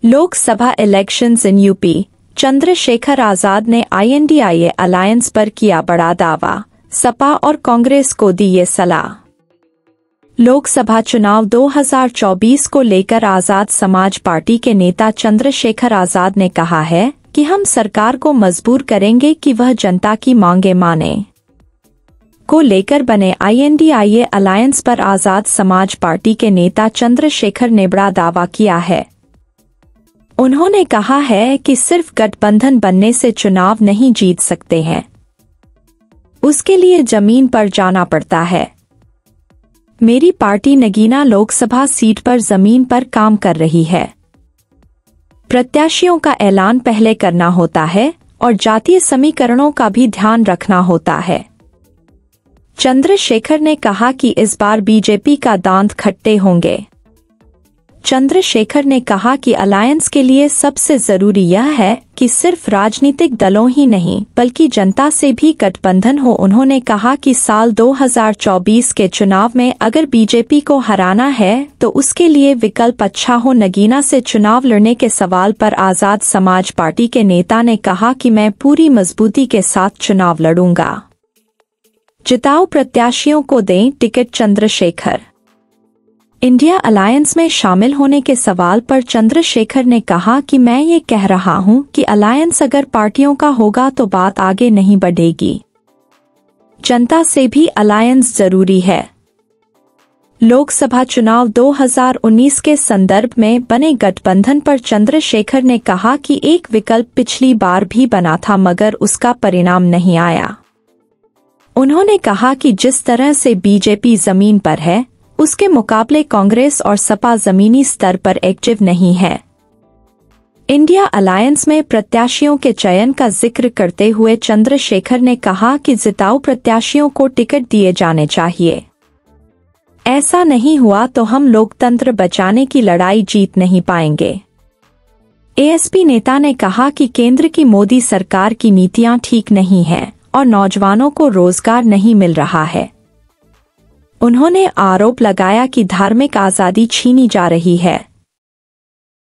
Lok Sabha elections in UP. Chandrashekhar Azad ने INDIA alliance पर किया बड़ा दावा, सपा और कांग्रेस को दी ये सलाह। लोकसभा चुनाव 2024 को लेकर आजाद समाज पार्टी के नेता चंद्रशेखर आजाद ने कहा है कि हम सरकार को मजबूर करेंगे कि वह जनता की मांगे माने। को लेकर बने INDIA अलायंस पर आजाद समाज पार्टी के नेता चंद्रशेखर ने बड़ा दावा किया है। उन्होंने कहा है कि सिर्फ गठबंधन बनने से चुनाव नहीं जीत सकते हैं, उसके लिए जमीन पर जाना पड़ता है। मेरी पार्टी नगीना लोकसभा सीट पर जमीन पर काम कर रही है। प्रत्याशियों का ऐलान पहले करना होता है और जातीय समीकरणों का भी ध्यान रखना होता है। चंद्रशेखर ने कहा कि इस बार बीजेपी का दांत खट्टे होंगे। चंद्रशेखर ने कहा कि अलायंस के लिए सबसे जरूरी यह है कि सिर्फ राजनीतिक दलों ही नहीं बल्कि जनता से भी गठबंधन हो। उन्होंने कहा कि साल 2024 के चुनाव में अगर बीजेपी को हराना है तो उसके लिए विकल्प अच्छा हो। नगीना से चुनाव लड़ने के सवाल पर आजाद समाज पार्टी के नेता ने कहा कि मैं पूरी मजबूती के साथ चुनाव लड़ूंगा। जिताओ प्रत्याशियों को दें टिकट। चंद्रशेखर इंडिया अलायंस में शामिल होने के सवाल पर चंद्रशेखर ने कहा कि मैं ये कह रहा हूं कि अलायंस अगर पार्टियों का होगा तो बात आगे नहीं बढ़ेगी। जनता से भी अलायंस जरूरी है। लोकसभा चुनाव 2019 के संदर्भ में बने गठबंधन पर चंद्रशेखर ने कहा कि एक विकल्प पिछली बार भी बना था मगर उसका परिणाम नहीं आया। उन्होंने कहा कि जिस तरह से बीजेपी जमीन पर है उसके मुकाबले कांग्रेस और सपा जमीनी स्तर पर एक्टिव नहीं है। इंडिया अलायंस में प्रत्याशियों के चयन का जिक्र करते हुए चंद्रशेखर ने कहा कि जिताऊ प्रत्याशियों को टिकट दिए जाने चाहिए। ऐसा नहीं हुआ तो हम लोकतंत्र बचाने की लड़ाई जीत नहीं पाएंगे। ASP नेता ने कहा कि केंद्र की मोदी सरकार की नीतियां ठीक नहीं हैं और नौजवानों को रोजगार नहीं मिल रहा है। उन्होंने आरोप लगाया कि धार्मिक आजादी छीनी जा रही है।